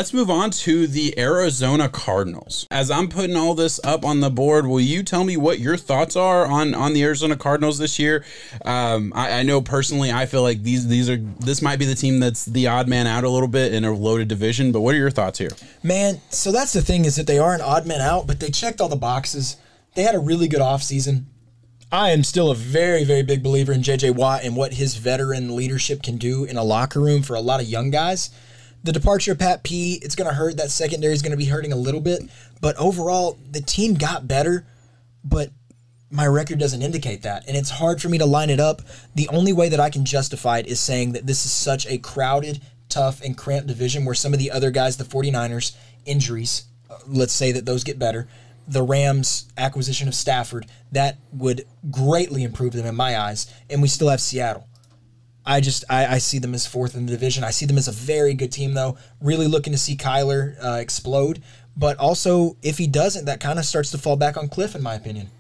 let's move on to the Arizona Cardinals. As I'm putting all this up on the board, will you tell me what your thoughts are on the Arizona Cardinals this year? I know personally, I feel like this might be the team that's the odd man out a little bit in a loaded division, but what are your thoughts here? Man, so that's the thing, is that they are an odd man out, but they checked all the boxes. They had a really good offseason. I am still a very, very big believer in J.J. Watt and what his veteran leadership can do in a locker room for a lot of young guys. The departure of Pat P, it's going to hurt. That secondary is going to be hurting a little bit. But overall, the team got better, but my record doesn't indicate that. And it's hard for me to line it up. The only way that I can justify it is saying that this is such a crowded, tough, and cramped division where some of the other guys, the 49ers, injuries, let's say that those get better. The Rams' acquisition of Stafford, that would greatly improve them in my eyes. And we still have Seattle. I see them as fourth in the division. I see them as a very good team, though. Really looking to see Kyler explode. But also, if he doesn't, that kind of starts to fall back on Cliff, in my opinion.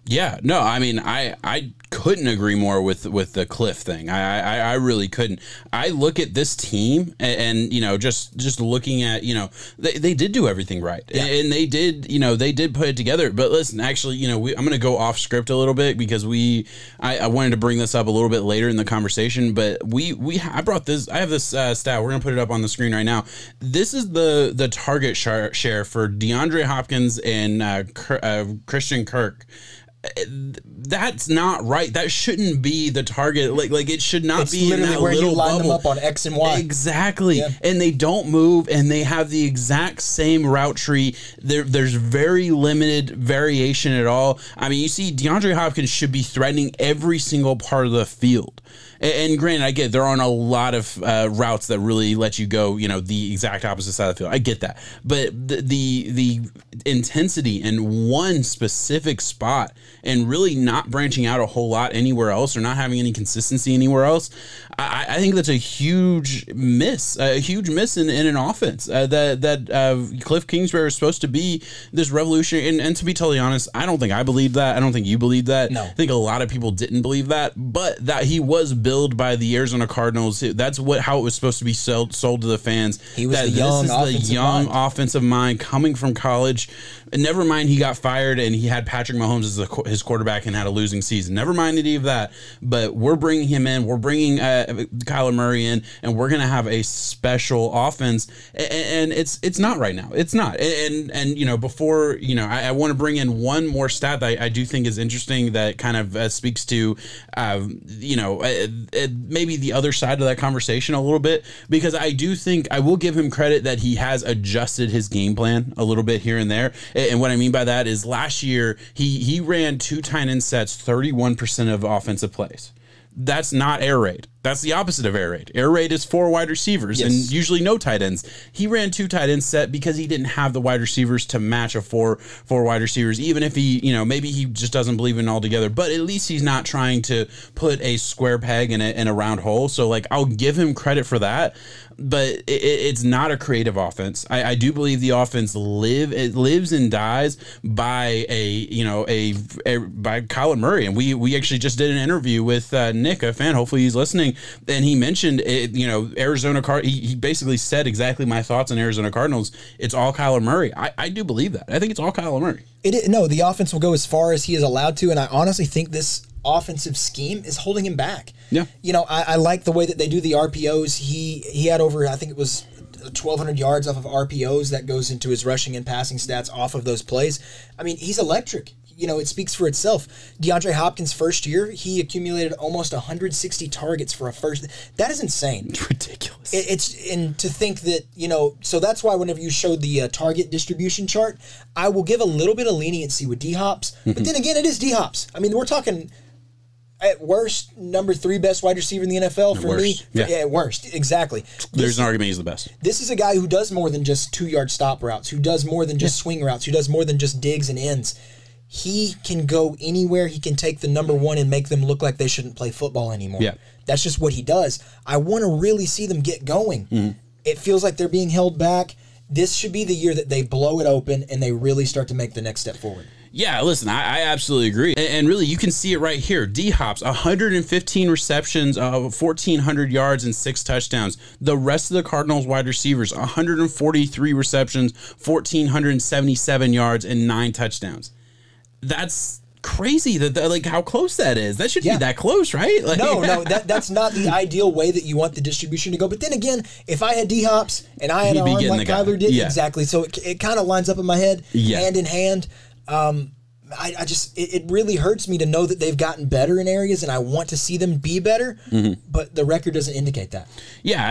Yeah, no, I mean, I couldn't agree more with the Cliff thing. I really couldn't. I look at this team and you know, just looking at, you know, they did do everything right. Yeah. And they did put it together. But listen, actually, you know, I'm going to go off script a little bit because I wanted to bring this up a little bit later in the conversation, but I have this stat. We're going to put it up on the screen right now. This is the target share for DeAndre Hopkins and Christian Kirk. That's not right. That shouldn't be the target. Like it should not be in that where little you line bubble. them up on X and Y. Exactly. Yeah. And they don't move, and they have the exact same route tree. There's very limited variation at all. I mean, you see, DeAndre Hopkins should be threatening every single part of the field. And granted, I get there aren't a lot of routes that really let you go, you know, the exact opposite side of the field. I get that, but the intensity in one specific spot and really not branching out a whole lot anywhere else or not having any consistency anywhere else, I think that's a huge miss in an offense that Cliff Kingsbury is supposed to be this revolutionary. And to be totally honest, I don't think I believed that. I don't think you believed that. No. I think a lot of people didn't believe that, but that he was billed by the Arizona Cardinals. That's how it was supposed to be sold to the fans. He was the young offensive mind coming from college. And never mind he got fired and he had Patrick Mahomes as his quarterback and had a losing season. Never mind any of that. But we're bringing him in. We're bringing Kyler Murray in, and we're going to have a special offense. And it's not right now. It's not. And you know, before, you know, I want to bring in one more stat that I do think is interesting that kind of speaks to, you know, maybe the other side of that conversation a little bit, because I do think I will give him credit that he has adjusted his game plan a little bit here and there. And what I mean by that is last year he ran 2 tight end sets 31% of offensive plays. That's not air raid. That's the opposite of air raid. Air raid is 4 wide receivers and usually no tight ends. He ran 2 tight end set because he didn't have the wide receivers to match a four wide receivers, even if he, you know, maybe he just doesn't believe in it altogether, but at least he's not trying to put a square peg in a round hole. So like, I'll give him credit for that, but it's not a creative offense. I do believe the offense lives and dies by by Kyler Murray. And we actually just did an interview with Nick, a fan, hopefully he's listening, and he mentioned it, you know, Arizona he basically said exactly my thoughts on Arizona Cardinals. It's all Kyler Murray. I do believe that. I think it's all Kyler Murray. No, the offense will go as far as he is allowed to, and I honestly think this offensive scheme is holding him back. Yeah. You know, I like the way that they do the RPOs. He had over, I think it was 1,200 yards off of RPOs that goes into his rushing and passing stats off of those plays. I mean, he's electric. You know, it speaks for itself. DeAndre Hopkins' first year, he accumulated almost 160 targets for a first. That is insane. It's ridiculous. And to think that, you know, so that's why whenever you showed the target distribution chart, I will give a little bit of leniency with D-Hops. But then again, it is D-Hops. I mean, we're talking at worst, number 3 best wide receiver in the NFL for me. Yeah, at worst, exactly. There's an argument he's the best. This is a guy who does more than just 2-yard stop routes, who does more than just swing routes, who does more than just digs and ends. He can go anywhere. He can take the number 1 and make them look like they shouldn't play football anymore. Yeah. That's just what he does. I want to really see them get going. Mm-hmm. It feels like they're being held back. This should be the year that they blow it open and they really start to make the next step forward. Yeah, listen, I absolutely agree. And really, you can see it right here. D-Hop's 115 receptions, 1,400 yards, and 6 touchdowns. The rest of the Cardinals wide receivers, 143 receptions, 1,477 yards, and 9 touchdowns. That's crazy that like how close that is. That should be that close, right? Like, no, that's not the ideal way that you want the distribution to go. But then again, if I had D-Hops and I had an arm like Kyler did, exactly. So it kind of lines up in my head, hand in hand. I just it really hurts me to know that they've gotten better in areas, and I want to see them be better, but the record doesn't indicate that. Yeah,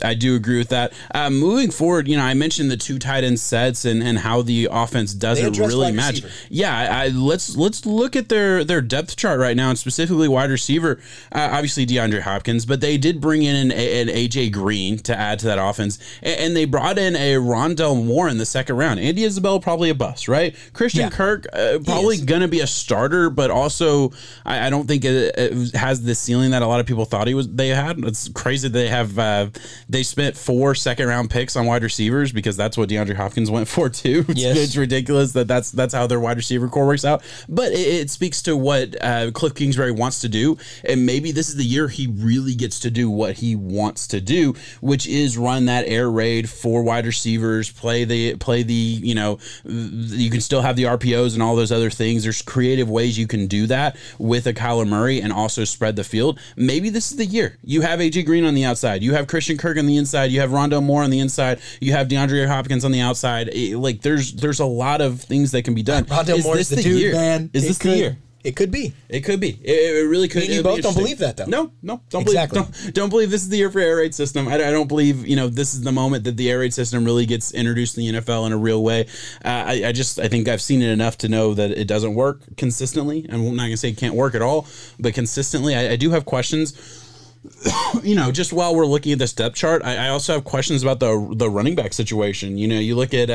I do agree with that. Moving forward, I mentioned the 2 tight end sets and how the offense doesn't really match. Yeah, let's look at their depth chart right now, and specifically wide receiver. Obviously DeAndre Hopkins, but they did bring in an AJ Green to add to that offense, and they brought in a Rondell Moore in the second round. Andy Isabella probably a bust, right? Christian Kirk. Probably going to be a starter, but also I don't think it has the ceiling that a lot of people thought they had. It's crazy that they spent 4 second-round picks on wide receivers because that's what DeAndre Hopkins went for too. It's ridiculous that's how their wide receiver core works out. But it speaks to what Cliff Kingsbury wants to do, and maybe this is the year he really gets to do what he wants to do, which is run that air raid for wide receivers, play the you can still have the RPOs and all those other things. There's creative ways you can do that with a Kyler Murray and also spread the field. Maybe this is the year. You have AJ Green on the outside. You have Christian Kirk on the inside. You have Rondell Moore on the inside. You have DeAndre Hopkins on the outside. Like there's a lot of things that can be done. Rondell Moore is the dude, year? Man. Is this the year? It could be. It could be. It really could. You both don't believe that, though. No, don't believe this is the year for air raid system. I don't believe this is the moment that the air raid system really gets introduced in the NFL in a real way. I think I've seen it enough to know that it doesn't work consistently. I'm not gonna say it can't work at all, but consistently, I do have questions. Just while we're looking at this depth chart, I also have questions about the running back situation. You look at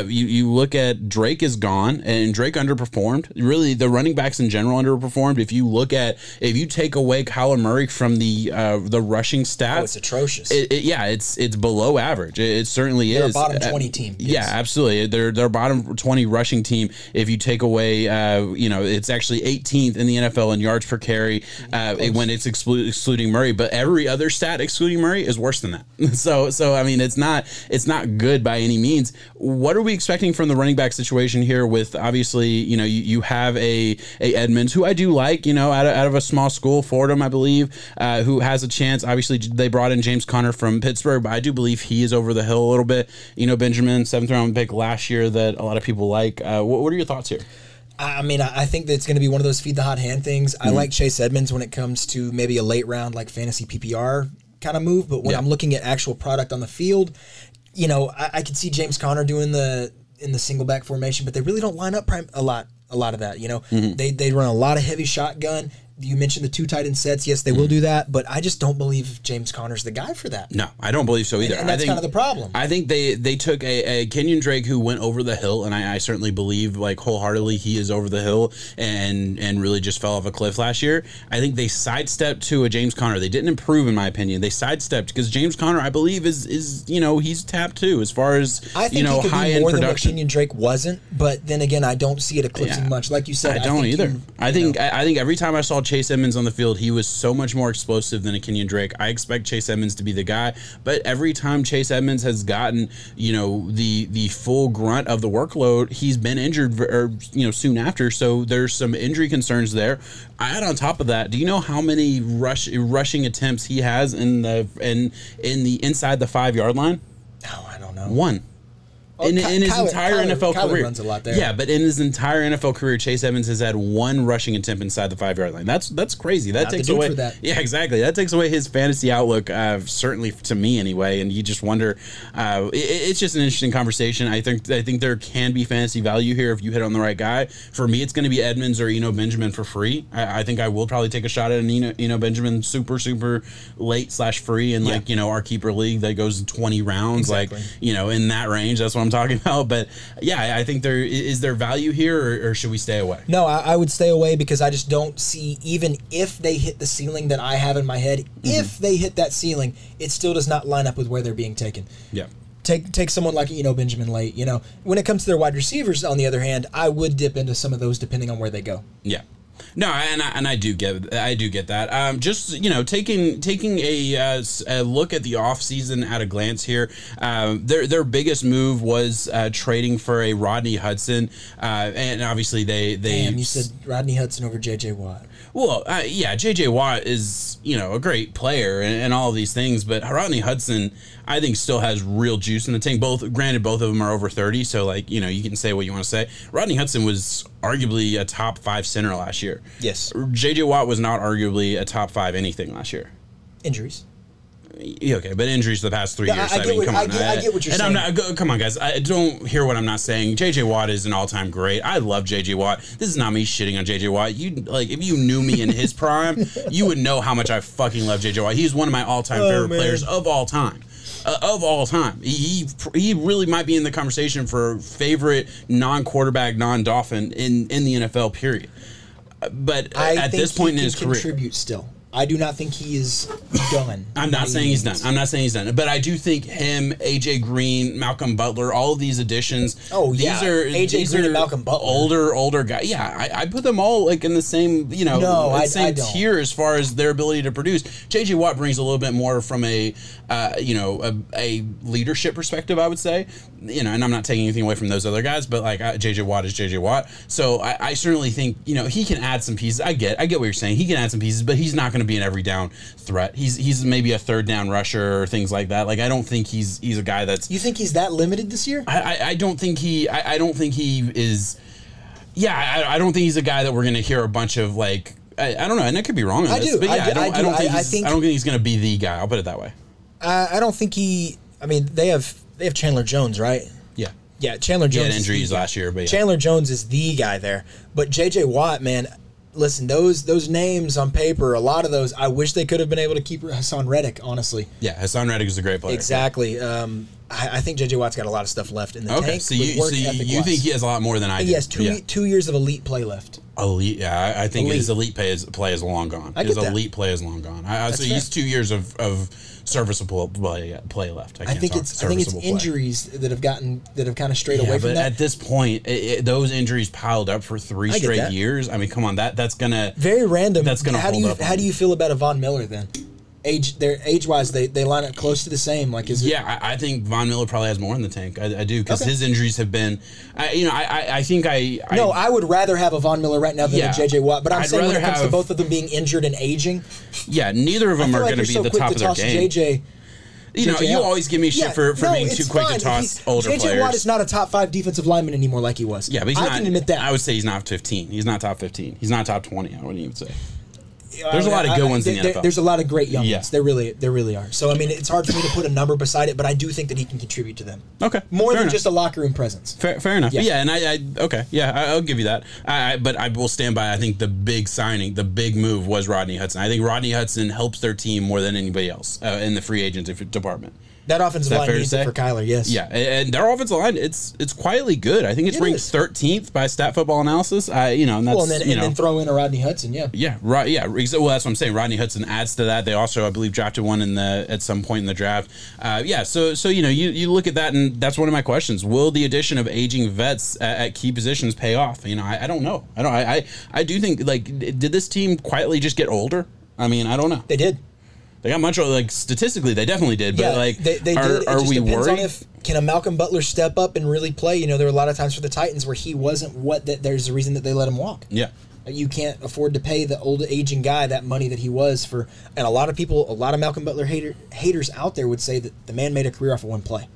you look at Drake is gone, and Drake underperformed. Really, the running backs in general underperformed. If you take away Kyler Murray from the rushing stats, it's atrocious. It's below average. It certainly they're is. A bottom 20 team. Yes. Yeah, absolutely. They're a bottom 20 rushing team. If you take away, it's actually 18th in the NFL in yards per carry when it's excluding Murray, but every other stat excluding Murray is worse than that. So I mean, it's not good by any means. What are we expecting from the running back situation here? With obviously, you have a Edmonds, who I do like, out of a small school, Fordham, I believe, who has a chance. Obviously, they brought in James Conner from Pittsburgh, but I do believe he is over the hill a little bit. Benjamin, 7th round pick last year that a lot of people like. What are your thoughts here? I mean, I think that it's going to be one of those feed the hot hand things. I like Chase Edmonds when it comes to maybe a late round, like fantasy PPR kind of move. But when I'm looking at actual product on the field, I could see James Conner doing in the single back formation, but they really don't line up a lot of that. They run a lot of heavy shotgun. You mentioned the 2 tight end sets. Yes, they will do that, but I just don't believe James Conner's the guy for that. No, I don't believe so either. And that's kind of the problem. I think they took a Kenyon Drake who went over the hill, and I certainly believe wholeheartedly he is over the hill and really just fell off a cliff last year. I think they sidestepped to a James Conner. They didn't improve, in my opinion. They sidestepped because James Conner, I believe, is he's tapped too as far as I think he could high be more end production. Than what Kenyon Drake wasn't, but then again, I don't see it eclipsing much. Like you said, I don't either. I think every time I saw Chase Edmonds on the field, he was so much more explosive than a Kenyon Drake. I expect Chase Edmonds to be the guy, but every time Chase Edmonds has gotten, the full grunt of the workload, he's been injured soon after. So there's some injury concerns there. I add on top of that, do you know how many rushing attempts he has in the inside the 5-yard line? No, I don't know. 1. In his entire NFL career. Runs a lot there. Yeah, but in his entire NFL career, Chase Edmonds has had 1 rushing attempt inside the 5-yard line. That's crazy. That takes away. For that. Yeah, exactly. That takes away his fantasy outlook. Certainly to me, anyway. And you just wonder. It's just an interesting conversation. I think there can be fantasy value here if you hit on the right guy. For me, it's going to be Edmonds or Benjamin for free. I think I will probably take a shot at an Eno Benjamin super late / free in our keeper league that goes 20 rounds, exactly. In that range. That's what I'm talking about. But yeah, I think is there value here, or should we stay away? No, I would stay away because I just don't see, even if they hit the ceiling that I have in my head, if they hit that ceiling, it still does not line up with where they're being taken. Yeah. Take someone like Benjamin Late. When it comes to their wide receivers, on the other hand, I would dip into some of those depending on where they go. Yeah. No, and I do get that. Just taking a look at the offseason at a glance here. Their biggest move was trading for a Rodney Hudson, and obviously they. Damn, you said Rodney Hudson over J.J. Watt. Well, yeah, J.J. Watt is a great player and all of these things, but Rodney Hudson, I think, still has real juice in the tank. Granted, both of them are over 30, so you can say what you want to say. Rodney Hudson was arguably a top 5 center last year. Yes. J.J. Watt was not arguably a top 5 anything last year. Injuries. Yeah, okay, but injuries the past 3 years. I get what you're saying. Come on, guys. I don't hear what I'm not saying. J.J. Watt is an all-time great. I love J.J. Watt. This is not me shitting on J.J. Watt. If you knew me in his prime, you would know how much I fucking love J.J. Watt. He's one of my all-time favorite players of all time. He really might be in the conversation for favorite non-quarterback, non-Dolphin in the NFL, period. But at this point in his career, contribute still. I do not think he is done. I'm not saying he's done. But I do think him, AJ Green, Malcolm Butler, all of these additions. Oh, yeah. AJ Green and Malcolm Butler. Older guys. Yeah, I put them all in the same, same tier as far as their ability to produce. JJ Watt brings a little bit more from a leadership perspective, I would say. And I'm not taking anything away from those other guys, but JJ Watt is JJ Watt. So I certainly think, he can add some pieces. I get what you're saying. He can add some pieces, but he's not going to be an every down threat. He's maybe a third down rusher or things like that. I don't think he's a guy that's. You think he's that limited this year? I don't think he. I don't think he is. Yeah, I don't think he's a guy that we're going to hear a bunch of I don't know, and I could be wrong on this. But yeah, I don't think he's going to be the guy. I'll put it that way. I don't think he. I mean, they have Chandler Jones, right? Yeah, Chandler Jones. He had injuries last year, but yeah. Chandler Jones is the guy there. But J.J. Watt, man, listen, those names on paper, a lot of those, I wish they could have been able to keep Hassan Reddick, honestly. Yeah, Hassan Reddick is a great player. Exactly. I think J.J. Watt's got a lot of stuff left in the tank. So you think he has a lot more than I do? He has 2 years of elite play left. Elite, yeah. I think his elite play is long gone. His elite play is long gone. So he's 2 years of serviceable play left. I think it's injuries that have kind of strayed away from but that. At this point, those injuries piled up for 3 straight years. I mean, come on, that's gonna very random. That's gonna hold up. How do you feel about a Von Miller then? Age wise, they line up close to the same. I think Von Miller probably has more in the tank. I do because his injuries have been. I would rather have a Von Miller right now than a J.J. Watt. But I'm saying when it comes to both of them being injured and aging. Yeah, neither of them are going to be the top of their game. JJ, you always give me shit for being too quick to toss older players. J.J. Watt is not a top 5 defensive lineman anymore like he was. Yeah, but I can admit that. I would say he's not 15. He's not top 15. He's not top 20. I wouldn't even say. There's a lot of good ones in the NFL. There's a lot of great young ones. There really are. So, I mean, it's hard for me to put a number beside it, but I do think that he can contribute to them. Okay. More than just a locker room presence. Fair enough. Yeah, and I'll give you that. But I will stand by, I think the big signing, the big move was Rodney Hudson. I think Rodney Hudson helps their team more than anybody else in the free agent department. That offensive line needs it for Kyler, yes. Yeah, and their offensive line, it's quietly good. I think it's ranked 13th by Stat Football Analysis. And that's then throw in a Rodney Hudson, yeah. Yeah, right. Yeah, well, that's what I'm saying. Rodney Hudson adds to that. They also, I believe, drafted one at some point in the draft. So you look at that, and that's one of my questions. Will the addition of aging vets at key positions pay off? I don't know. I do think did this team quietly just get older? I mean, I don't know. They did. They got much statistically, they definitely did. But they did. Are we worried? Can a Malcolm Butler step up and really play? There were a lot of times for the Titans where he wasn't there's a reason that they let him walk. Yeah. You can't afford to pay the old aging guy that money that he was for. And a lot of Malcolm Butler haters out there would say that the man made a career off of one play.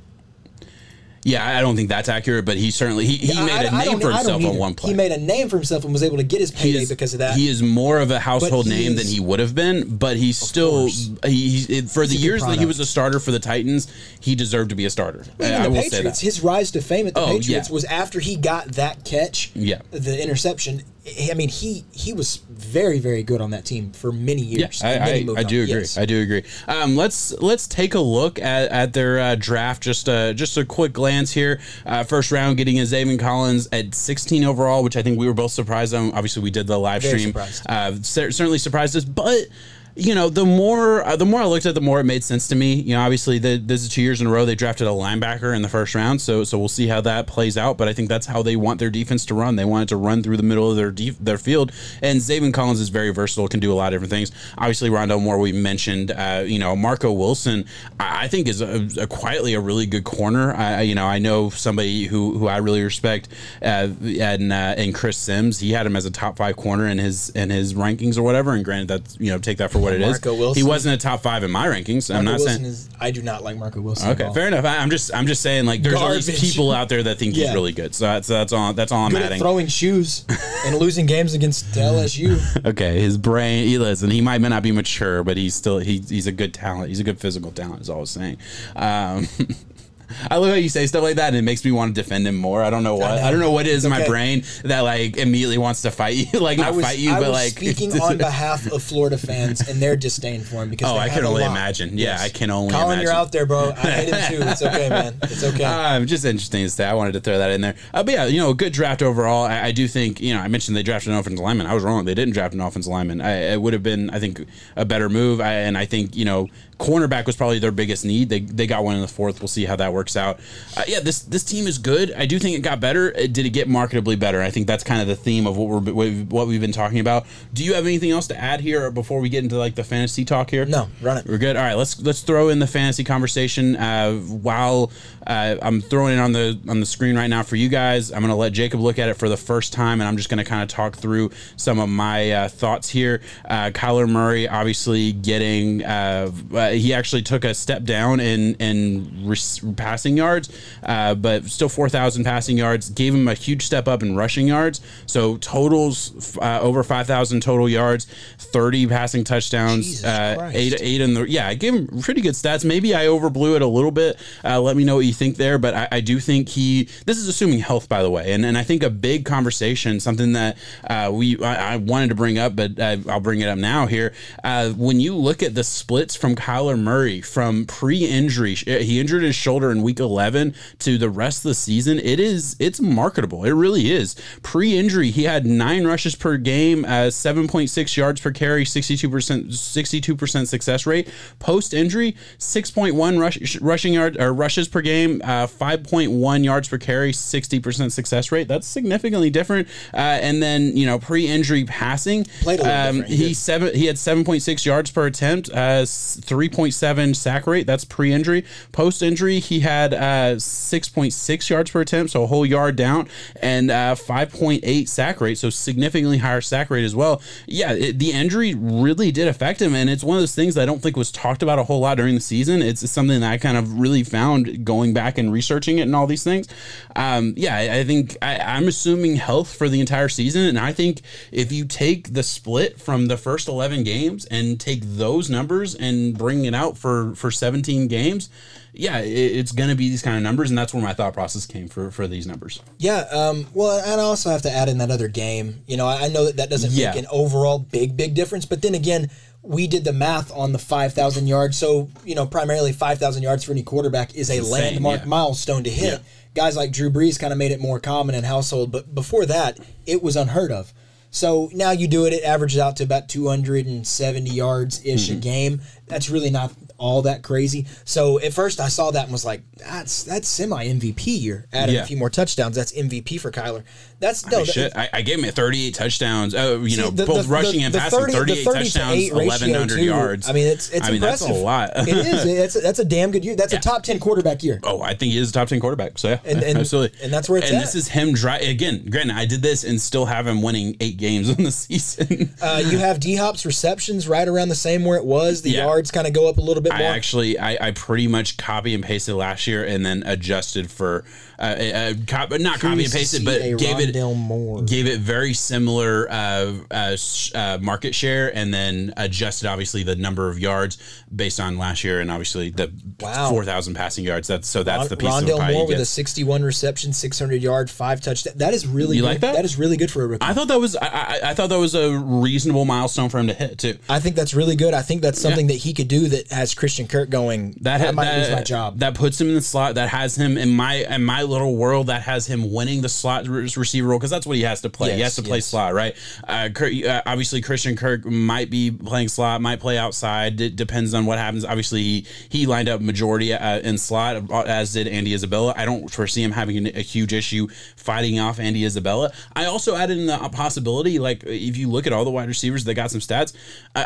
Yeah, I don't think that's accurate, but he certainly he made a name for himself on one play. He made a name for himself and was able to get his payday because of that. He is more of a household name than he would have been, but he's still for the years that he was a starter for the Titans, he deserved to be a starter. I will say that. His rise to fame at the Patriots was after he got that catch, the interception. I mean, he was very, very good on that team for many years. Yeah, I do agree. Yes. I do agree. Let's take a look at their draft. Just a quick glance here. First round, getting a Zaven Collins at 16 overall, which I think we were both surprised on. Obviously, we did the live stream. Surprised. Certainly surprised us, but You know, the more I looked at it, the more it made sense to me. You know, obviously, this is 2 years in a row they drafted a linebacker in the first round, so we'll see how that plays out. But I think that's how they want their defense to run. They want it to run through the middle of their field. And Zaven Collins is very versatile, can do a lot of different things. Obviously, Rondale Moore, we mentioned. You know, Marco Wilson, I think is quietly a really good corner. I know somebody who I really respect, and Chris Sims. He had him as a top 5 corner in his rankings or whatever. And granted, that's, you know, take that for what it is. Wilson. He wasn't a top 5 in my rankings. I'm not saying I do not like Marco Wilson. Okay, fair enough. I'm just saying, like, there's all these people out there that think he's really good. So that's all I'm good adding. At throwing shoes and losing games against LSU. Okay, his brain. He might not be mature, but he's a good talent. He's a good physical talent. Is all I was saying. I love how you say stuff like that, and it makes me want to defend him more. I don't know what. I don't know what it is in my brain that like immediately wants to fight you, like fight you, but like speaking on behalf of Florida fans and their disdain for him because I can only imagine. Yeah, I can only. Colin, imagine. You're out there, bro. I hate him too. It's okay, man. It's okay. Just interesting to say. I wanted to throw that in there. But yeah, you know, a good draft overall. I do think, you know, I mentioned they drafted an offensive lineman. I was wrong. They didn't draft an offensive lineman. It would have been, I think, a better move. And I think, you know, cornerback was probably their biggest need. They got one in the 4th. We'll see how that works out. Yeah, this team is good. I do think it got better. Did it get marketably better? I think that's kind of the theme of what we've been talking about. Do you have anything else to add here before we get into like the fantasy talk here? No, run it. We're good. All right, let's throw in the fantasy conversation. While I'm throwing it on the screen right now for you guys, I'm going to let Jacob look at it for the first time, and I'm just going to kind of talk through some of my thoughts here. Kyler Murray obviously getting he actually took a step down in passing yards, but still 4,000 passing yards. Gave him a huge step up in rushing yards. So totals over 5,000 total yards, 30 passing touchdowns, 8 in the. Yeah, I gave him pretty good stats. Maybe I overblew it a little bit. Let me know what you think there, but I do think this is assuming health, by the way, and I think a big conversation, something that I wanted to bring up, but I'll bring it up now here. When you look at the splits from Kyler Murray from pre-injury, he injured his shoulder in week 11 to the rest of the season. It's marketable. It really is. Pre-injury, he had 9 rushes per game, 7.6 yards per carry, 62% success rate. Post-injury, 6.1 rushing yard or rushes per game, 5.1 yards per carry, 60% success rate. That's significantly different. And then, you know, pre-injury passing, he had 7.6 yards per attempt, 3.7 sack rate. That's pre-injury. Post-injury, he had 6.6 yards per attempt, so a whole yard down, and 5.8 sack rate, so significantly higher sack rate as well. Yeah, the injury really did affect him, and it's one of those things that I don't think was talked about a whole lot during the season. It's something that I kind of really found going back and researching it and all these things. I think I'm assuming health for the entire season, and I think if you take the split from the first 11 games and take those numbers and bring it out for 17 games, yeah, it's going to be these kind of numbers, and that's where my thought process came for these numbers. Yeah, well, and I also have to add in that other game. You know, I know that doesn't make an overall big difference, but then again, we did the math on the 5,000 yards. So, you know, primarily 5,000 yards for any quarterback is a landmark milestone to hit. Yeah. Guys like Drew Brees kind of made it more common in household, but before that, it was unheard of. So now you do it, it averages out to about 270 yards-ish a game. That's really not all that crazy. So at first I saw that and was like, that's semi-MVP year. Added a few more touchdowns. That's MVP for Kyler. I gave him 38 touchdowns. Both rushing and passing. 38 touchdowns, 1,100 yards. I mean, it's impressive. That's a lot. It is. That's a damn good year. That's a top 10 quarterback year. Oh, I think he is a top 10 quarterback. So yeah, absolutely. And that's where it's at. And this is him again. Granted, I did this and still have him winning 8 games in the season. You have D-Hop's receptions right around the same where it was. The yards kind of go up a little bit more. I pretty much copy and pasted last year and then adjusted for not copy and pasted, but gave it very similar market share, and then adjusted obviously the number of yards based on last year, and obviously the 4,000 passing yards. That's the piece of Rondale Moore with a 61 reception, 600 yard, 5 touchdowns. That is really good. Like that? That is really good for a rookie. I thought that was a reasonable milestone for him to hit too. I think that's really good. I think that's something that he could do that has Christian Kirk going, I might lose my job. That puts him in the slot. That has him in my little world. That has him winning the slot receiver role because that's what he has to play. He has to play slot, right? Obviously, Christian Kirk might be playing slot, might play outside. It depends on what happens. Obviously, he lined up majority in slot, as did Andy Isabella. I don't foresee him having a huge issue fighting off Andy Isabella. I also added in the possibility, like if you look at all the wide receivers that got some stats,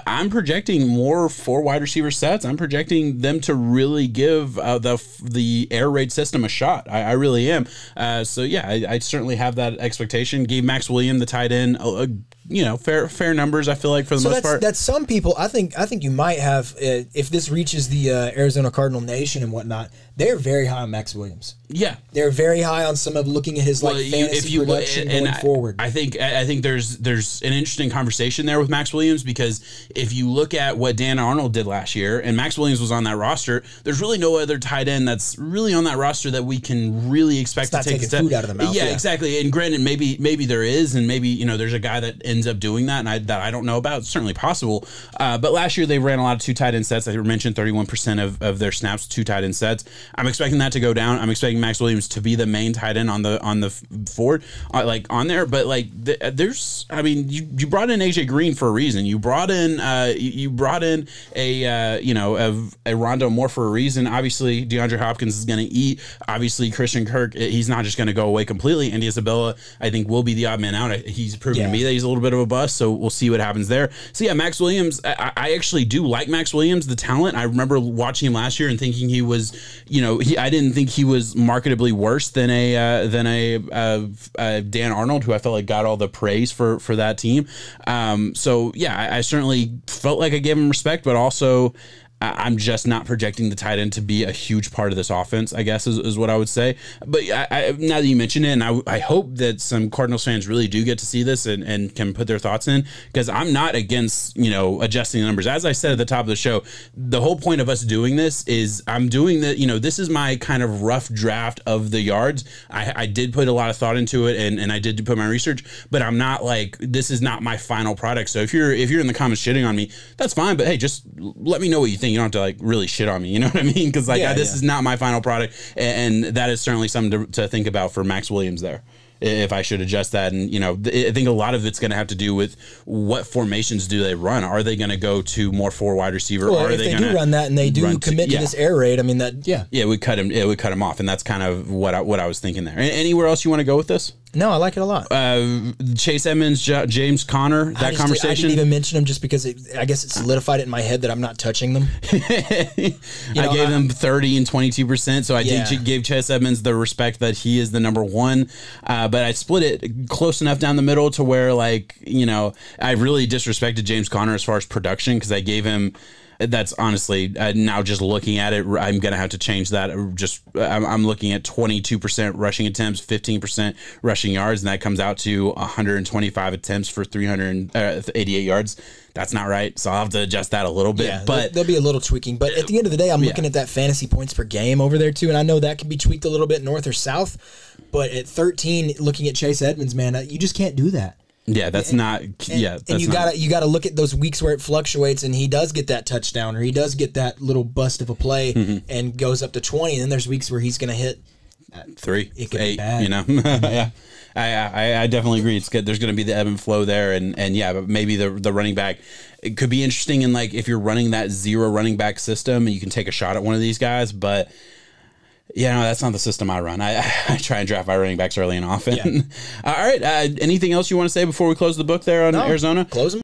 I'm projecting more 4 wide receiver sets. I'm projecting them to really give the air raid system a shot. I really am. So yeah, I certainly have that expectation. Gave Max Williams, the tight end, fair numbers. I feel like for the most part. That's some people. I think you might have if this reaches the Arizona Cardinal Nation and whatnot. They're very high on Max Williams. Yeah, they're very high on some of looking at his fantasy production going forward. I think there's an interesting conversation there with Max Williams because if you look at what Dan Arnold did last year and Max Williams was on that roster, there's really no other tight end that's really on that roster that we can really expect to take food out of the mouth. Yeah, exactly. And granted, maybe there is, and maybe there's a guy that ends up doing that, and that I don't know about. It's certainly possible. But last year they ran a lot of 2 tight end sets. I mentioned 31% of their snaps 2 tight end sets. I'm expecting that to go down. I'm expecting Max Williams to be the main tight end on the forward, on there. But you brought in AJ Green for a reason. You brought in a Rondo Moore for a reason. Obviously, DeAndre Hopkins is going to eat. Obviously, Christian Kirk, he's not just going to go away completely. Andy Isabella, I think, will be the odd man out. He's proven to me that he's a little bit of a bust. So we'll see what happens there. So yeah, Max Williams. I actually do like Max Williams, the talent. I remember watching him last year and thinking he was, I didn't think he was marketably worse than a Dan Arnold, who I felt like got all the praise for that team. So yeah, I certainly felt like I gave him respect, but also I'm just not projecting the tight end to be a huge part of this offense, I guess, is what I would say. But now that you mention it, and I hope that some Cardinals fans really do get to see this and can put their thoughts in, because I'm not against, adjusting the numbers. As I said at the top of the show, the whole point of us doing this is I'm doing this is my kind of rough draft of the yards. I did put a lot of thought into it, and I did put my research, but I'm not this is not my final product. So if you're in the comments shitting on me, that's fine. But hey, just let me know what you think. You don't have to really shit on me. You know what I mean? Because this is not my final product, and that is certainly something to think about for Max Williams there. If I should adjust that. And, I think a lot of it's going to have to do with what formations do they run. Are they going to go to more 4 wide receiver? Well, if they do run that and they do commit to this air raid, I mean, Yeah, we cut him off. And that's kind of what I was thinking there. Anywhere else you want to go with this? No, I like it a lot. Chase Edmonds, James Conner, conversation. I didn't even mention them just because I guess it solidified it in my head that I'm not touching them. I gave them 30 and 22%, so I did give Chase Edmonds the respect that he is the number 1. But I split it close enough down the middle to where, I really disrespected James Conner as far as production because I gave him. That's honestly now just looking at it, I'm going to have to change that. I'm looking at 22% rushing attempts, 15% rushing yards, and that comes out to 125 attempts for 388 yards. That's not right, so I'll have to adjust that a little bit. Yeah, but there'll be a little tweaking. But at the end of the day, I'm looking at that fantasy points per game over there too, and I know that can be tweaked a little bit north or south. But at 13, looking at Chase Edmonds, man, you just can't do that. Yeah, that's not. Yeah, and you gotta look at those weeks where it fluctuates, and he does get that touchdown, or he does get that little bust of a play, and goes up to 20. And then there's weeks where he's gonna hit 3, it could 8. Be bad. Yeah, I definitely agree. It's good. There's gonna be the ebb and flow there, and yeah, but maybe the running back. It could be interesting in if you're running that 0 running back system, and you can take a shot at one of these guys, but. Yeah, no, that's not the system I run. I try and draft my running backs early and often. Yeah. All right. Anything else you want to say before we close the book there on Arizona? Close them.